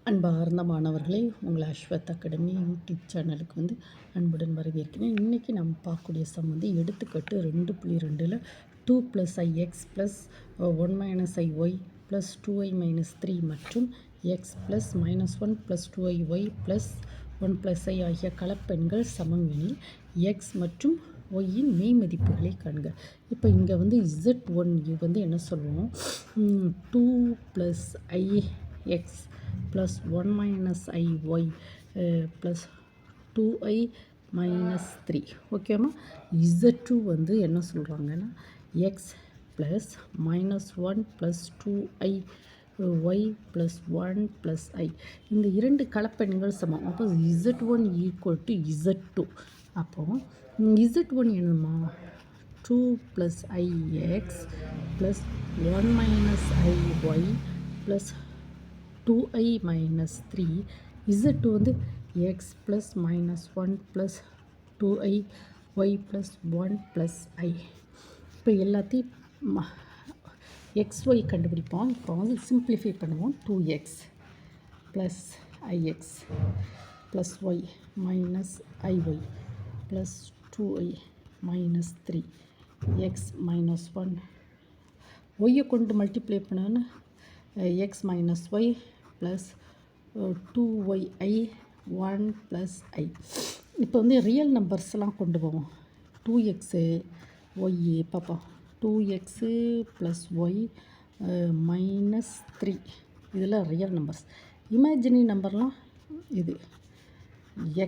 அன்பார்ந்த மாணவர்களே, உங்கள் அஸ்வத் அகாடமி யூடியூப் சேனலுக்கு அன்புடன் வரவேற்கிறேன். இன்றைக்கி நம்ம பார்க்கக்கூடிய சம் எடுத்துக்காட்டு 2.2ல் 2 + ix + 1 - iy + 2i - 3 மற்றும் x + -1 + 2iy + 1 + i ஆகிய கலப்பெண்கள் சமம் எனில் x மற்றும் ஒய்யின் மெய் மதிப்புகளை காண்க. இப்போ இங்கே z1 என்ன சொல்லுவோம், 2 + ix plus 1 minus iy plus 2i minus 3. ஓகேம்மா, z2 என்ன சொல்கிறாங்கன்னா x plus minus 1 plus 2i y plus 1 plus i. இந்த இரண்டு கலப்பெண்கள் சமம். அப்போ z1 equal to z2. அப்போ z1 என்னமா 2 plus ix plus 1 minus iy plus 2i minus 3. z2 x plus minus 1 plus 2i y plus 1 plus i. இப்போ எல்லாத்தையும் xy கண்டுபிடிப்போம். இப்போ சிம்பிளிஃபை பண்ணுவோம். 2x plus ix plus y minus iy plus 2i minus 3 x minus 1 y கொண்டு multiply பண்ணோன்னு x minus y plus 2yi 1 plus i. இப்போ real நம்பர்ஸ்லாம் கொண்டு போவோம். 2x y பார்ப்போம். 2x plus y minus 3 இதில் ரியல் நம்பர்ஸ். இமேஜினரி நம்பர்லாம் இது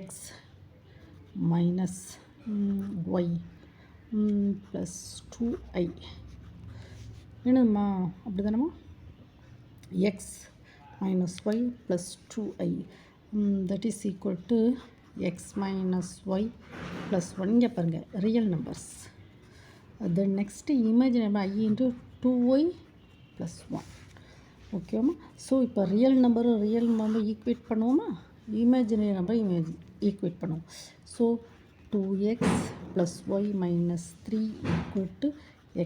x minus y plus 2i என்னம்மா அப்படி தானம்மா, x minus y plus 2i that is equal to x minus y plus 1. இங்கே பாருங்கள் real numbers. Then next imaginary number i into 2y plus 1. ஓகேம்மா. So இப்போ real number equate பண்ணுவோமா, imaginary number equate பண்ணுவோம். So 2x plus y minus 3 equal to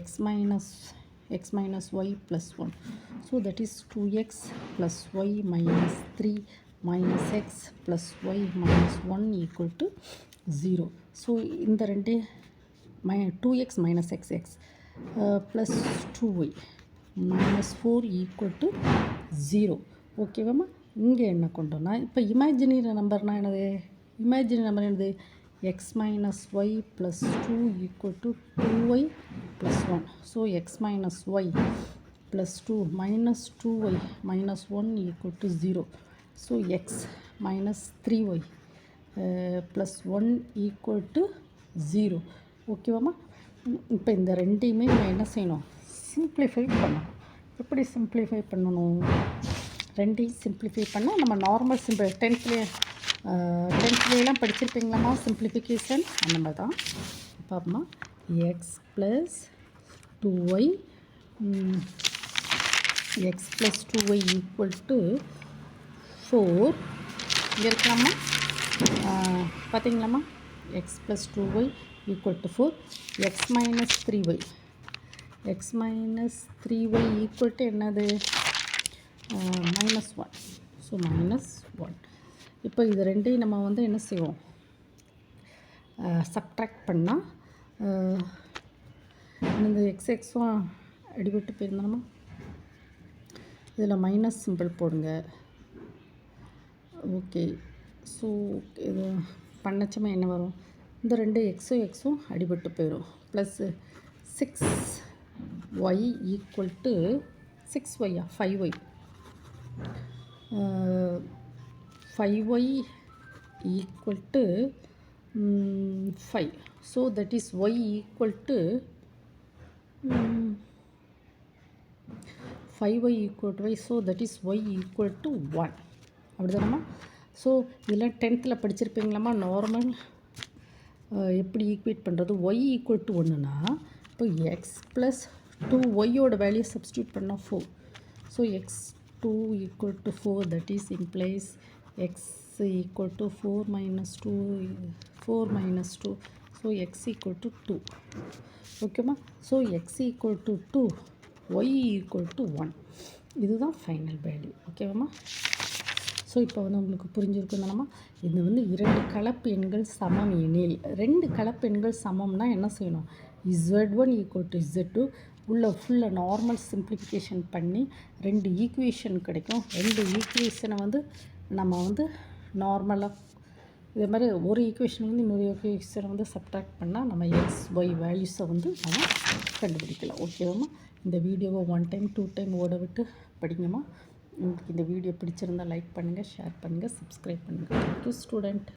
x minus y plus 1. So that is 2x plus y minus 3 minus x plus y minus 1 equal to 0. So இந்த ரெண்டு 2x minus x plus 2y minus 4 equal to 0. ஓகேவாம்மா. இங்கே என்ன கொண்டோன்னா இப்போ imaginary நம்பர்னால் என்னது, x minus y plus 2 equal to 2y plus 1. So x minus y plus 2 minus 2y minus 1 equal to 0. So x minus 3y plus 1 equal to 0. ஓகேவாம்மா. இப்போ இந்த ரெண்டையுமே நம்ம என்ன செய்யணும், சிம்பிளிஃபை பண்ணணும். எப்படி சிம்பிளிஃபை பண்ணணும், ரெண்டையும் சிம்பிளிஃபை பண்ணால் நம்ம நார்மல் டென்த்லேலாம் படிச்சிருப்பீங்களாம்மா சிம்பிளிஃபிகேஷன், அந்த மாதிரி தான். பாப்போம்மா, x plus 2y equal to 4 இங்கே இருக்கலாமா, பார்த்தீங்களாம்மா, x plus 2y equal to 4. X minus 3y equal to என்னது, -1. ஸோ -1. இப்போ இது ரெண்டையும் நம்ம என்ன செய்வோம், சப்ட்ராக்ட் பண்ணால் இந்த எக்ஸும் அடிபட்டு போயிருந்தோம்மா, இதில் மைனஸ் சிம்பிள் போடுங்க. ஓகே. ஸோ இது பண்ணச்சமே என்ன வரும், இந்த ரெண்டு எக்ஸும் அடிபட்டு போயிடும். Plus 6y equal to 6y 5y equal to 5. So that is y equal to 5y equal to y. So that is y equal to 1. அப்படிதானம்மா. So இதெல்லாம் 10th படிச்சிருப்பீங்களாம்மா. நார்மல் எப்படி ஈக்குவேட் பண்ணுறது, y equal to 1னா இப்போ x plus 2yயோட value substitute பண்ணால் 4. So x2 equal to 4, that is implies x equal to 4 minus 2. So x equal to 2. ஓகேம்மா. So x equal to 2, y equal to 1. இதுதான் final value. ஓகேவாம்மா. So இப்போ வந்து உங்களுக்கு புரிஞ்சிருக்கும் தானம்மா. இது வந்து 2 கலப்பு எண்கள் சமம் எனில், 2 கலப்பு எண்கள் சமம்னா என்ன செய்யணும்? Z1 = Z2 உள்ள ஃபுல்லாக நார்மல் சிம்பிளிஃபிகேஷன் பண்ணி 2 ஈக்குவேஷன் கிடைக்கும். 2 ஈக்குவேஷனை வந்து நம்ம வந்து நார்மலாக இதே மாதிரி ஒரு ஈக்குவேஷன் வந்து இன்னொரு ஈக்குவேஷனை வந்து சப்ட்ராக்ட் பண்ணால் நம்ம எக்ஸ் ஒய் வேல்யூஸை வந்து நம்ம கண்டுபிடிக்கலாம். ஓகேவாம்மா? இந்த வீடியோவை 1 டைம் 2 டைம் ஓட விட்டு படிங்கம்மா. உங்களுக்கு இந்த வீடியோ பிடிச்சிருந்தால் லைக் பண்ணுங்கள், ஷேர் பண்ணுங்கள், சப்ஸ்கிரைப் பண்ணுங்கள். Thank you student.